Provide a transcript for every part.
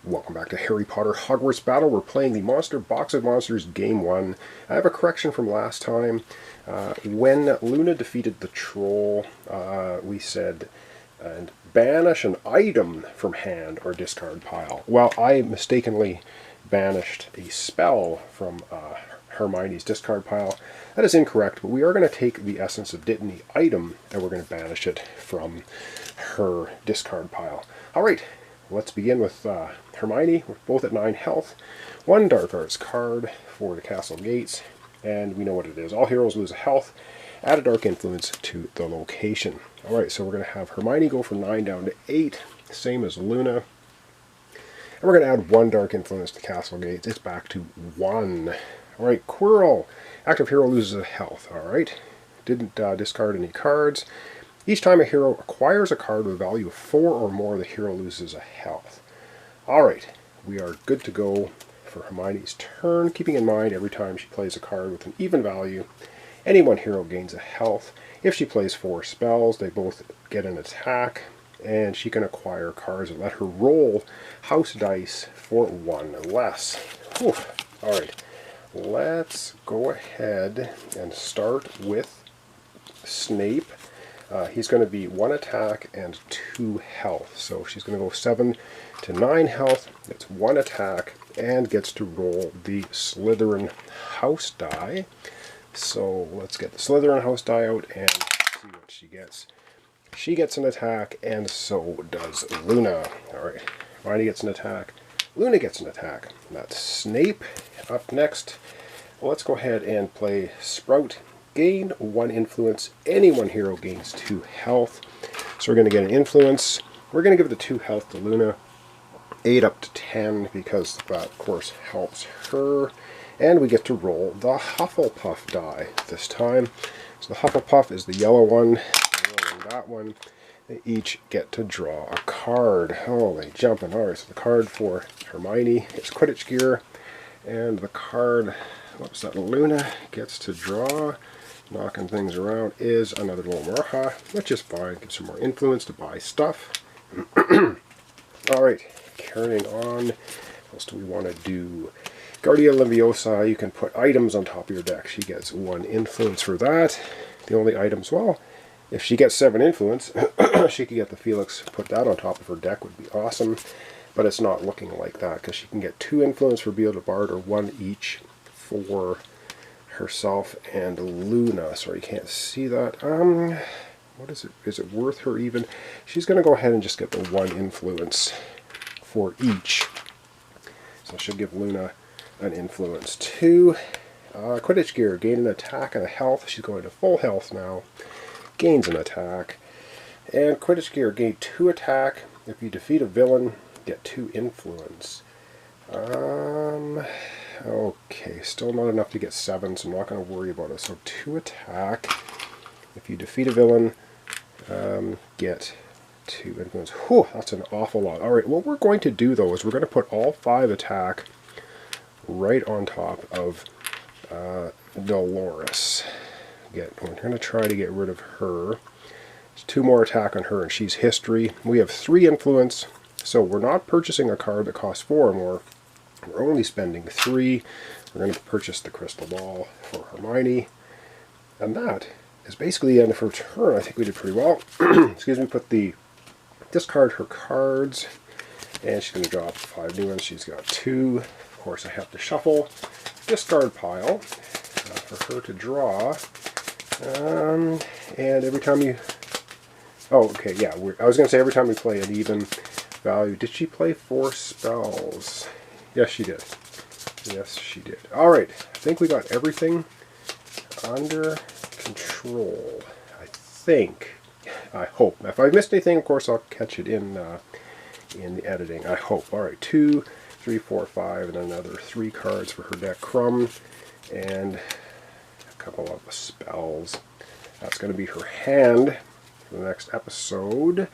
Welcome back to Harry Potter Hogwarts Battle. We're playing the Monster Box of Monsters Game 1. I have a correction from last time. When Luna defeated the troll, we said, and banish an item from hand or discard pile. Well, I mistakenly banished a spell from Hermione's discard pile. That is incorrect, but we are going to take the Essence of Dittany item and we're going to banish it from her discard pile. Alright, let's begin with Hermione. We're both at 9 health. 1 Dark Arts card for the castle gates, and we know what it is. All heroes lose a health. Add a dark influence to the location. Alright, so we're going to have Hermione go from 9 down to 8, same as Luna. And we're going to add 1 dark influence to castle gates. It's back to 1. Alright, Quirrell. Active hero loses a health. Alright, didn't discard any cards. Each time a hero acquires a card with a value of 4 or more, the hero loses a health. Alright, we are good to go for Hermione's turn, keeping in mind every time she plays a card with an even value, any one hero gains a health. If she plays 4 spells, they both get an attack, and she can acquire cards and let her roll house dice for 1 less. Alright, let's go ahead and start with Snape. He's going to be 1 attack and 2 health. So she's going to go 7 to 9 health. It's 1 attack and gets to roll the Slytherin house die. So let's get the Slytherin house die out and see what she gets. She gets an attack, and so does Luna. Alright, Hermione gets an attack. Luna gets an attack. That's Snape. Up next, let's go ahead and play Sprout. Gain 1 influence. Any one hero gains 2 health. So we're going to get an influence. We're going to give the 2 health to Luna. 8 up to 10 because that, of course, helps her. And we get to roll the Hufflepuff die this time. So the Hufflepuff is the yellow one. Rolling that one. They each get to draw a card. Oh, they jumping. Alright, so the card for Hermione is Quidditch gear. And the card, whoops, that Luna gets to draw, knocking things around, is another little Maraha, which is fine. Gives her more influence to buy stuff. Alright, carrying on. What else do we want to do? Guardia Leviosa, you can put items on top of your deck. She gets 1 influence for that. The only items, well, if she gets 7 influence, she could get the Felix, put that on top of her deck, would be awesome. But it's not looking like that, because she can get 2 influence for Beelzebub, or 1 each for herself and Luna. Sorry, you can't see that. What is it? Is it worth her even? She's going to go ahead and just get the 1 influence for each. So she'll give Luna an influence 2. Quidditch gear, gain an attack and a health. She's going to full health now. Gains an attack. And Quidditch gear, gain 2 attack. If you defeat a villain, get 2 influence. Okay, still not enough to get 7, so I'm not going to worry about it. So 2 attack. If you defeat a villain, get 2 influence. Whew, that's an awful lot. Alright, what we're going to do, though, is we're going to put all 5 attack right on top of Dolores. We're going to try to get rid of her. There's 2 more attack on her, and she's history. We have 3 influence, so we're not purchasing a card that costs 4 or more. We're only spending 3. We're going to purchase the crystal ball for Hermione. And that is basically the end of her turn. I think we did pretty well. Excuse me, discard her cards. And she's going to drop 5 new ones. She's got 2. Of course, I have to shuffle. Discard pile for her to draw. And every time you... Oh, okay, yeah. I was going to say every time we play an even value. Did she play 4 spells? Yes, she did. Yes, she did. Alright, I think we got everything under control. I think. I hope. If I missed anything, of course, I'll catch it in the editing. I hope. Alright, 2, 3, 4, 5, and another 3 cards for her deck. Crumb, and a couple of spells. That's going to be her hand for the next episode.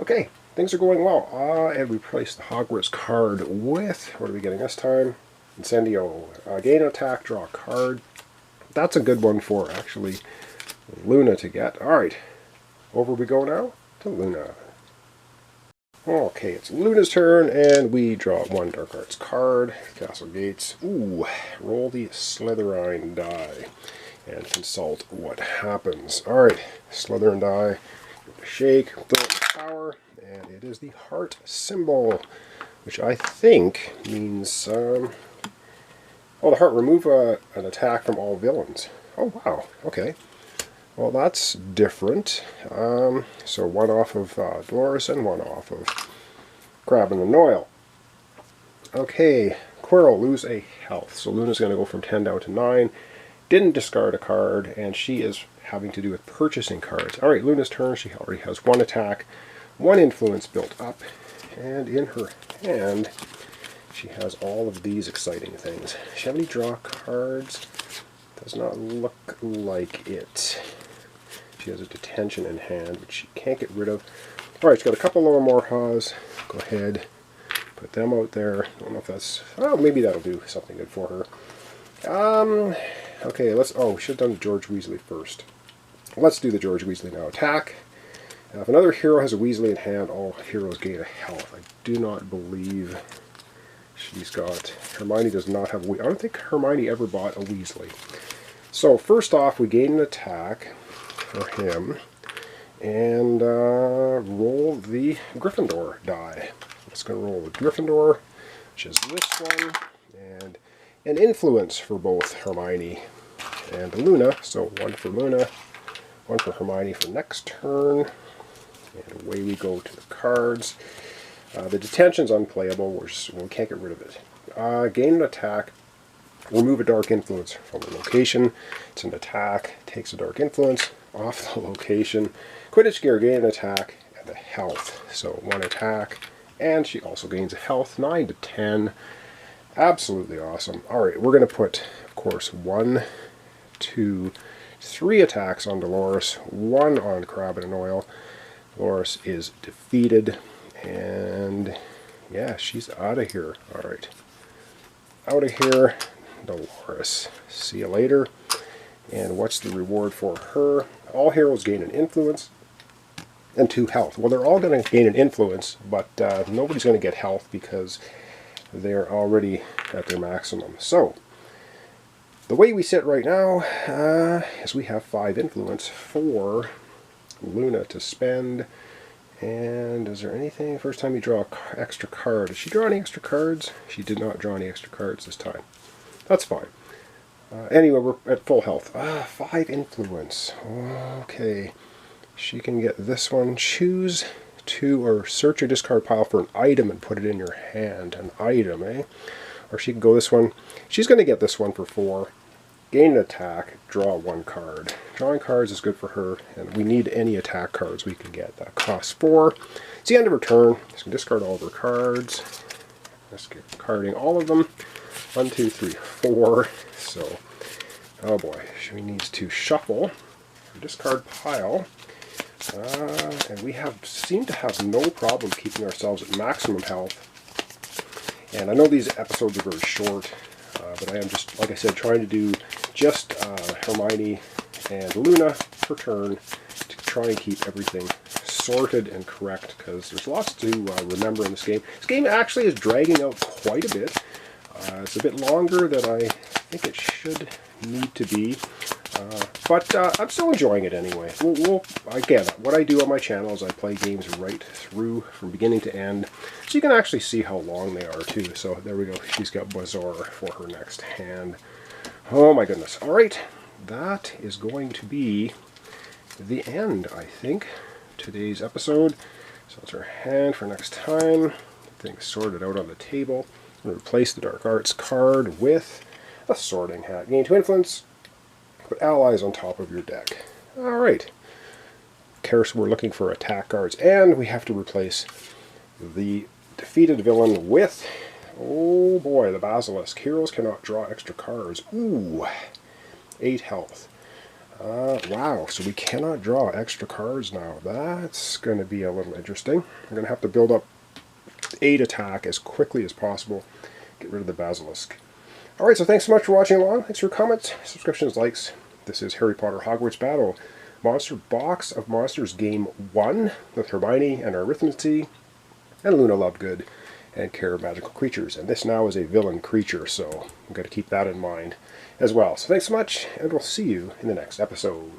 Okay. Things are going well. And we replaced the Hogwarts card with, what are we getting this time? Incendio. Gain an attack, draw a card. That's a good one for, actually, Luna to get. Alright, over we go now to Luna. Okay, it's Luna's turn, and we draw one Dark Arts card, Castle Gates. Ooh, roll the Slytherin die and consult what happens. Alright, Slytherin die, give it a shake, throw it in the tower, and it is the heart symbol, which I think means, oh, the heart, remove an attack from all villains. Oh, wow, okay. Well, that's different. So one off of Dolores and one off of Crabbe and the Noil. Okay, Quirrell, lose a health. So Luna's going to go from 10 down to 9. Didn't discard a card, and she is having to do with purchasing cards. Alright, Luna's turn. She already has one attack, one influence built up, and in her hand, she has all of these exciting things. Does she have any draw cards? Does not look like it. She has a detention in hand, which she can't get rid of. Alright, she's got a couple Lower Morhaws. Go ahead, put them out there. I don't know if that's... oh, maybe that'll do something good for her. Okay, let's... oh, we should have done George Weasley first. Let's do the George Weasley now. Attack. Now, if another hero has a Weasley in hand, all heroes gain a health. I do not believe she's got... Hermione does not have... I don't think Hermione ever bought a Weasley. So, first off, we gain an attack for him, and roll the Gryffindor die. I'm just going to roll the Gryffindor, which is this one, and an influence for both Hermione and Luna. So one for Luna, one for Hermione for next turn, and away we go to the cards. The detention's unplayable, we can't get rid of it. Gain an attack. Remove a dark influence from the location. It's an attack, takes a dark influence off the location. Quidditch gear, gain an attack and a health. So one attack, and she also gains a health, 9 to 10. Absolutely awesome. Alright, we're going to put, of course, 1, 2, 3 attacks on Dolores, 1 on Crabbe and Noil. Dolores is defeated, and yeah, she's out of here. Alright, out of here. Dolores. See you later. And what's the reward for her? All heroes gain an influence and 2 health. Well, they're all going to gain an influence, but nobody's going to get health because they're already at their maximum. So, the way we sit right now is we have 5 influence for Luna to spend. And is there anything? First time you draw an extra card. Did she draw any extra cards? She did not draw any extra cards this time. That's fine. Anyway, we're at full health. 5 influence. Okay. She can get this one. Choose to, or search your discard pile for an item and put it in your hand. An item, eh? Or she can go this one. She's going to get this one for 4. Gain an attack. Draw 1 card. Drawing cards is good for her, and we need any attack cards we can get. That costs 4. It's the end of her turn. She can discard all of her cards. Discarding all of them. 1, 2, 3, 4. So, oh boy, she needs to shuffle her discard pile. And we seem to have no problem keeping ourselves at maximum health. And I know these episodes are very short, but I am just, like I said, trying to do just Hermione and Luna per turn to try and keep everything sorted and correct, because there's lots to remember in this game. This game actually is dragging out quite a bit. It's a bit longer than I think it should need to be, but I'm still enjoying it anyway. Again, what I do on my channel is I play games right through from beginning to end, so you can actually see how long they are too. So there we go. She's got Bazaar for her next hand. Oh my goodness. Alright, that is going to be the end, I think, today's episode. So it's her hand for next time. Things sorted out on the table. I'm going to replace the Dark Arts card with a Sorting Hat. Gain 2 influence, put allies on top of your deck. Alright. Of course, we're looking for attack cards, and we have to replace the defeated villain with, oh boy, the Basilisk. Heroes cannot draw extra cards. Ooh, 8 health. Wow, so we cannot draw extra cards now. That's going to be a little interesting. We're going to have to build up 8 attack as quickly as possible. Get rid of the Basilisk. Alright, so thanks so much for watching along. Thanks for your comments, subscriptions, likes. This is Harry Potter Hogwarts Battle. Monster Box of Monsters Game 1 with Hermione and Arithmancy. and Luna Lovegood, and Care of Magical Creatures. And this now is a villain creature, so I've got to keep that in mind as well. So thanks so much, and we'll see you in the next episode.